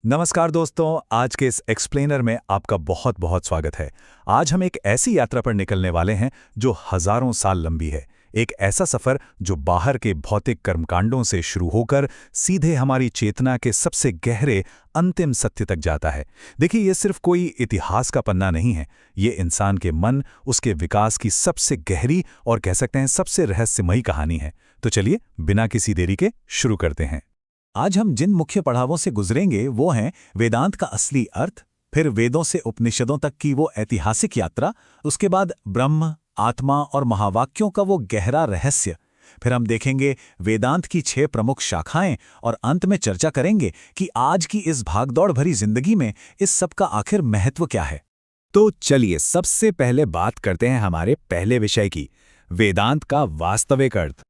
नमस्कार दोस्तों, आज के इस एक्सप्लेनर में आपका बहुत बहुत स्वागत है। आज हम एक ऐसी यात्रा पर निकलने वाले हैं जो हजारों साल लंबी है। एक ऐसा सफर जो बाहर के भौतिक कर्मकांडों से शुरू होकर सीधे हमारी चेतना के सबसे गहरे अंतिम सत्य तक जाता है। देखिए, ये सिर्फ कोई इतिहास का पन्ना नहीं है। ये इंसान के मन, उसके विकास की सबसे गहरी और कह सकते हैं सबसे रहस्यमयी कहानी है। तो चलिए बिना किसी देरी के शुरू करते हैं। आज हम जिन मुख्य पड़ावों से गुजरेंगे वो हैं वेदांत का असली अर्थ, फिर वेदों से उपनिषदों तक की वो ऐतिहासिक यात्रा, उसके बाद ब्रह्म, आत्मा और महावाक्यों का वो गहरा रहस्य। फिर हम देखेंगे वेदांत की 6 प्रमुख शाखाएं और अंत में चर्चा करेंगे कि आज की इस भागदौड़ भरी जिंदगी में इस सब का आखिर महत्व क्या है। तो चलिए सबसे पहले बात करते हैं हमारे पहले विषय की, वेदांत का वास्तविक अर्थ।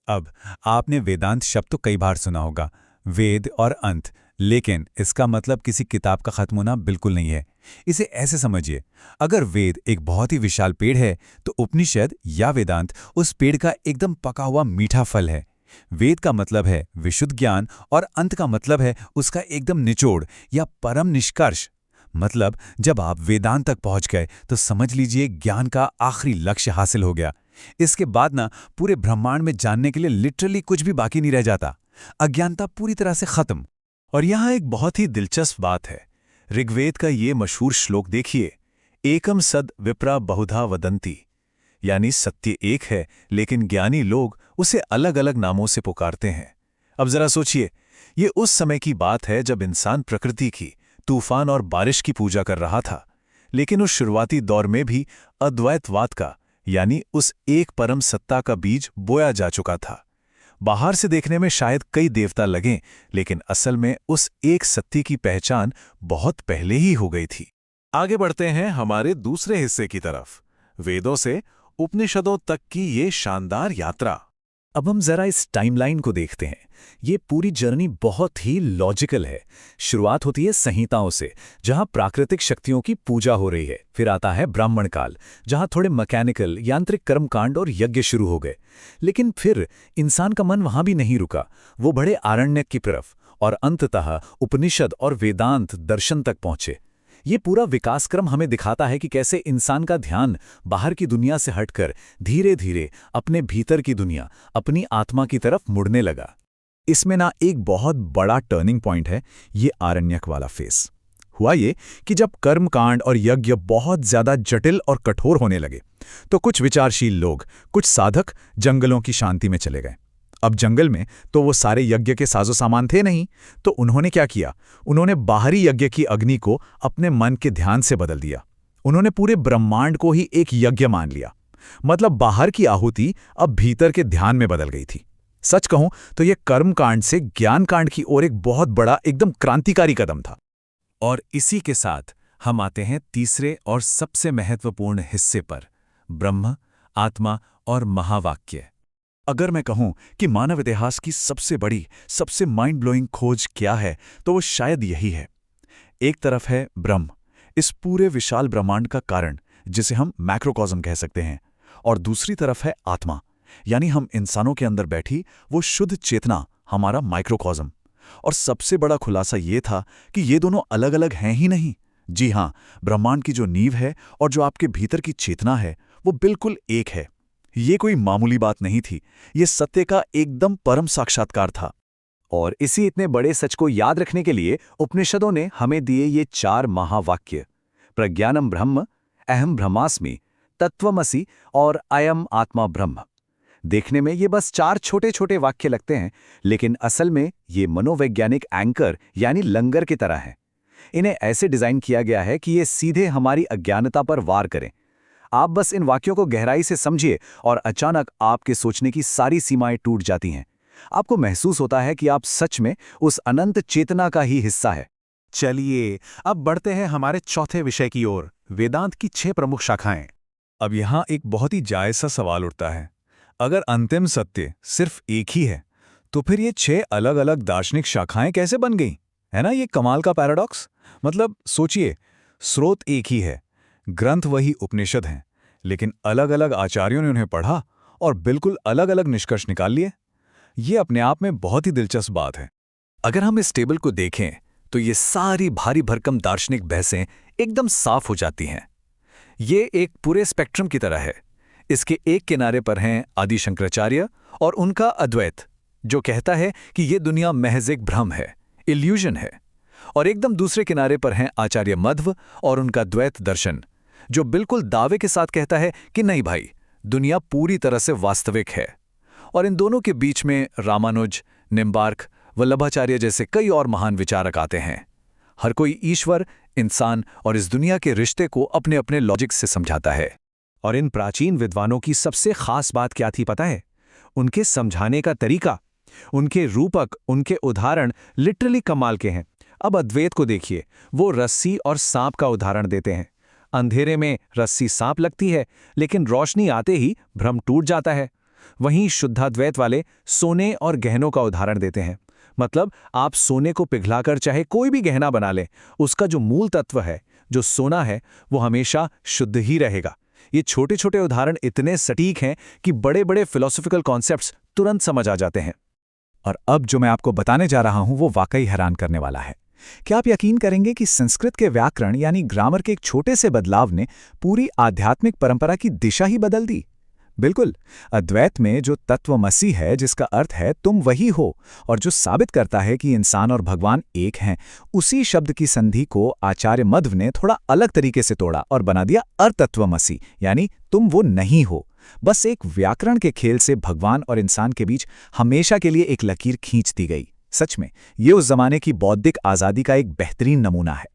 अब आपने वेदांत शब्द तो कई बार सुना होगा, वेद और अंत, लेकिन इसका मतलब किसी किताब का खत्म होना बिल्कुल नहीं है। इसे ऐसे समझिए, अगर वेद एक बहुत ही विशाल पेड़ है तो उपनिषद या वेदांत उस पेड़ का एकदम पका हुआ मीठा फल है। वेद का मतलब है विशुद्ध ज्ञान और अंत का मतलब है उसका एकदम निचोड़ या परम निष्कर्ष। मतलब जब आप वेदांत तक पहुंच गए तो समझ लीजिए ज्ञान का आखिरी लक्ष्य हासिल हो गया। इसके बाद ना पूरे ब्रह्मांड में जानने के लिए लिटरली कुछ भी बाकी नहीं रह जाता। अज्ञानता पूरी तरह से खत्म। और यहाँ एक बहुत ही दिलचस्प बात है, ऋग्वेद का ये मशहूर श्लोक देखिए, एकम सद विप्रा बहुधा वदंती, यानी सत्य एक है लेकिन ज्ञानी लोग उसे अलग अलग नामों से पुकारते हैं। अब जरा सोचिए, ये उस समय की बात है जब इंसान प्रकृति की, तूफान और बारिश की पूजा कर रहा था। लेकिन उस शुरुआती दौर में भी अद्वैतवाद का, यानी उस एक परम सत्ता का बीज बोया जा चुका था। बाहर से देखने में शायद कई देवता लगें, लेकिन असल में उस एक सत्य की पहचान बहुत पहले ही हो गई थी। आगे बढ़ते हैं हमारे दूसरे हिस्से की तरफ, वेदों से उपनिषदों तक की ये शानदार यात्रा। अब हम जरा इस टाइमलाइन को देखते हैं। ये पूरी जर्नी बहुत ही लॉजिकल है। शुरुआत होती है संहिताओं से, जहां प्राकृतिक शक्तियों की पूजा हो रही है। फिर आता है ब्राह्मण काल, जहां थोड़े मैकेनिकल यांत्रिक कर्मकांड और यज्ञ शुरू हो गए। लेकिन फिर इंसान का मन वहां भी नहीं रुका, वो बढ़े आरण्यक की तरफ और अंततः उपनिषद और वेदांत दर्शन तक पहुंचे। ये पूरा विकासक्रम हमें दिखाता है कि कैसे इंसान का ध्यान बाहर की दुनिया से हटकर धीरे धीरे अपने भीतर की दुनिया, अपनी आत्मा की तरफ मुड़ने लगा। इसमें ना एक बहुत बड़ा टर्निंग पॉइंट है, ये आरण्यक वाला फेस। हुआ ये कि जब कर्मकांड और यज्ञ बहुत ज्यादा जटिल और कठोर होने लगे तो कुछ विचारशील लोग, कुछ साधक जंगलों की शांति में चले गए। अब जंगल में तो वो सारे यज्ञ के साजो सामान थे नहीं, तो उन्होंने क्या किया, उन्होंने बाहरी यज्ञ की अग्नि को अपने मन के ध्यान से बदल दिया। उन्होंने पूरे ब्रह्मांड को ही एक यज्ञ मान लिया। मतलब बाहर की आहुति अब भीतर के ध्यान में बदल गई थी। सच कहूं तो यह कर्मकांड से ज्ञानकांड की ओर एक बहुत बड़ा, एकदम क्रांतिकारी कदम था। और इसी के साथ हम आते हैं तीसरे और सबसे महत्वपूर्ण हिस्से पर, ब्रह्म, आत्मा और महावाक्य। अगर मैं कहूं कि मानव इतिहास की सबसे बड़ी, सबसे माइंड ब्लोइंग खोज क्या है, तो वो शायद यही है। एक तरफ है ब्रह्म, इस पूरे विशाल ब्रह्मांड का कारण, जिसे हम मैक्रोकॉस्म कह सकते हैं, और दूसरी तरफ है आत्मा, यानी हम इंसानों के अंदर बैठी वो शुद्ध चेतना, हमारा माइक्रोकॉस्म। और सबसे बड़ा खुलासा ये था कि ये दोनों अलग अलग हैं ही नहीं। जी हां, ब्रह्मांड की जो नींव है और जो आपके भीतर की चेतना है, वो बिल्कुल एक है। ये कोई मामूली बात नहीं थी, ये सत्य का एकदम परम साक्षात्कार था। और इसी इतने बड़े सच को याद रखने के लिए उपनिषदों ने हमें दिए ये 4 महावाक्य, प्रज्ञानम ब्रह्म, अहम ब्रह्मास्मि, तत्वमसि और अयम आत्मा ब्रह्म। देखने में ये बस 4 छोटे छोटे वाक्य लगते हैं, लेकिन असल में ये मनोवैज्ञानिक एंकर यानी लंगर की तरह हैं। इन्हें ऐसे डिजाइन किया गया है कि ये सीधे हमारी अज्ञानता पर वार करें। आप बस इन वाक्यों को गहराई से समझिए और अचानक आपके सोचने की सारी सीमाएं टूट जाती हैं। आपको महसूस होता है कि आप सच में उस अनंत चेतना का ही हिस्सा है। चलिए अब बढ़ते हैं हमारे चौथे विषय की ओर, वेदांत की 6 प्रमुख शाखाएं। अब यहाँ एक बहुत ही जायज सा सवाल उठता है, अगर अंतिम सत्य सिर्फ एक ही है तो फिर ये 6 अलग अलग दार्शनिक शाखाएं कैसे बन गईं? है ना ये कमाल का पैराडॉक्स। मतलब सोचिए, स्रोत एक ही है, ग्रंथ वही उपनिषद हैं, लेकिन अलग अलग आचार्यों ने उन्हें पढ़ा और बिल्कुल अलग अलग निष्कर्ष निकाल लिए। ये अपने आप में बहुत ही दिलचस्प बात है। अगर हम इस टेबल को देखें तो ये सारी भारी भरकम दार्शनिक बहसें एकदम साफ हो जाती हैं। ये एक पूरे स्पेक्ट्रम की तरह है। इसके एक किनारे पर हैं आदि शंकराचार्य और उनका अद्वैत, जो कहता है कि ये दुनिया महज एक भ्रम है, इल्यूजन है। और एकदम दूसरे किनारे पर हैं आचार्य मध्व और उनका द्वैत दर्शन, जो बिल्कुल दावे के साथ कहता है कि नहीं भाई, दुनिया पूरी तरह से वास्तविक है। और इन दोनों के बीच में रामानुज, निम्बार्क, वल्लभाचार्य जैसे कई और महान विचारक आते हैं। हर कोई ईश्वर, इंसान और इस दुनिया के रिश्ते को अपने अपने लॉजिक से समझाता है। और इन प्राचीन विद्वानों की सबसे खास बात क्या थी पता है? उनके समझाने का तरीका, उनके रूपक, उनके उदाहरण लिटरली कमाल के हैं। अब अद्वैत को देखिए, वो रस्सी और सांप का उदाहरण देते हैं। अंधेरे में रस्सी सांप लगती है, लेकिन रोशनी आते ही भ्रम टूट जाता है। वहीं शुद्धाद्वैत वाले सोने और गहनों का उदाहरण देते हैं। मतलब आप सोने को पिघलाकर चाहे कोई भी गहना बना लें, उसका जो मूल तत्व है, जो सोना है, वो हमेशा शुद्ध ही रहेगा। ये छोटे छोटे उदाहरण इतने सटीक हैं कि बड़े बड़े फिलोसॉफिकल कॉन्सेप्ट्स तुरंत समझ आ जाते हैं। और अब जो मैं आपको बताने जा रहा हूं वो वाकई हैरान करने वाला है। क्या आप यकीन करेंगे कि संस्कृत के व्याकरण यानी ग्रामर के एक छोटे से बदलाव ने पूरी आध्यात्मिक परंपरा की दिशा ही बदल दी? बिल्कुल, अद्वैत में जो तत्वमसि है, जिसका अर्थ है तुम वही हो, और जो साबित करता है कि इंसान और भगवान एक हैं, उसी शब्द की संधि को आचार्य मध्व ने थोड़ा अलग तरीके से तोड़ा और बना दिया अतत्वमसि, यानी तुम वो नहीं हो। बस एक व्याकरण के खेल से भगवान और इंसान के बीच हमेशा के लिए एक लकीर खींच दी गई। सच में ये उस जमाने की बौद्धिक आजादी का एक बेहतरीन नमूना है।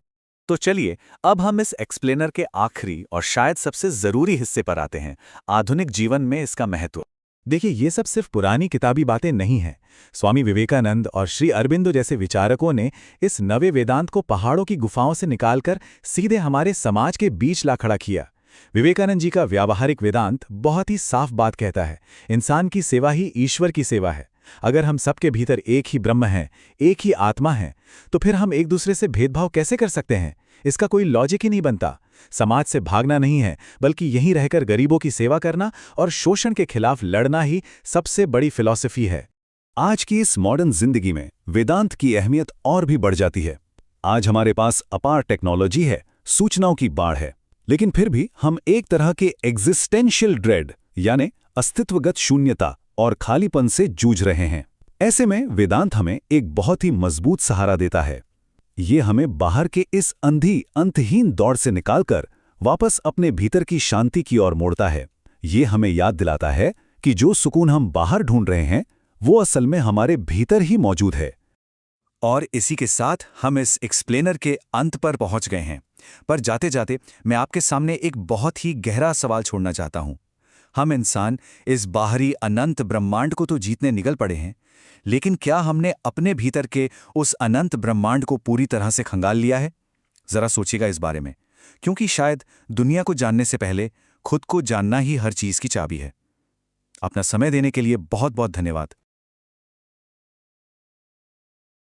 तो चलिए अब हम इस एक्सप्लेनर के आखिरी और शायद सबसे जरूरी हिस्से पर आते हैं, आधुनिक जीवन में इसका महत्व। देखिए, ये सब सिर्फ पुरानी किताबी बातें नहीं हैं। स्वामी विवेकानंद और श्री अरबिंदो जैसे विचारकों ने इस नवे वेदांत को पहाड़ों की गुफाओं से निकालकर सीधे हमारे समाज के बीच ला खड़ा किया। विवेकानंद जी का व्यावहारिक वेदांत बहुत ही साफ बात कहता है, इंसान की सेवा ही ईश्वर की सेवा है। अगर हम सबके भीतर एक ही ब्रह्म है, एक ही आत्मा है, तो फिर हम एक दूसरे से भेदभाव कैसे कर सकते हैं? इसका कोई लॉजिक ही नहीं बनता। समाज से भागना नहीं है, बल्कि यहीं रहकर गरीबों की सेवा करना और शोषण के खिलाफ लड़ना ही सबसे बड़ी फिलॉसफी है। आज की इस मॉडर्न जिंदगी में वेदांत की अहमियत और भी बढ़ जाती है। आज हमारे पास अपार टेक्नोलॉजी है, सूचनाओं की बाढ़ है, लेकिन फिर भी हम एक तरह के एग्जिस्टेंशियल ड्रेड यानी अस्तित्वगत शून्यता और खालीपन से जूझ रहे हैं। ऐसे में वेदांत हमें एक बहुत ही मजबूत सहारा देता है। ये हमें बाहर के इस अंधी अंतहीन दौड़ से निकालकर वापस अपने भीतर की शांति की ओर मोड़ता है। ये हमें याद दिलाता है कि जो सुकून हम बाहर ढूंढ रहे हैं वो असल में हमारे भीतर ही मौजूद है। और इसी के साथ हम इस एक्सप्लेनर के अंत पर पहुंच गए हैं। पर जाते जाते मैं आपके सामने एक बहुत ही गहरा सवाल छोड़ना चाहता हूं। हम इंसान इस बाहरी अनंत ब्रह्मांड को तो जीतने निकल पड़े हैं, लेकिन क्या हमने अपने भीतर के उस अनंत ब्रह्मांड को पूरी तरह से खंगाल लिया है? जरा सोचिएगा इस बारे में, क्योंकि शायद दुनिया को जानने से पहले खुद को जानना ही हर चीज की चाबी है। अपना समय देने के लिए बहुत बहुत धन्यवाद।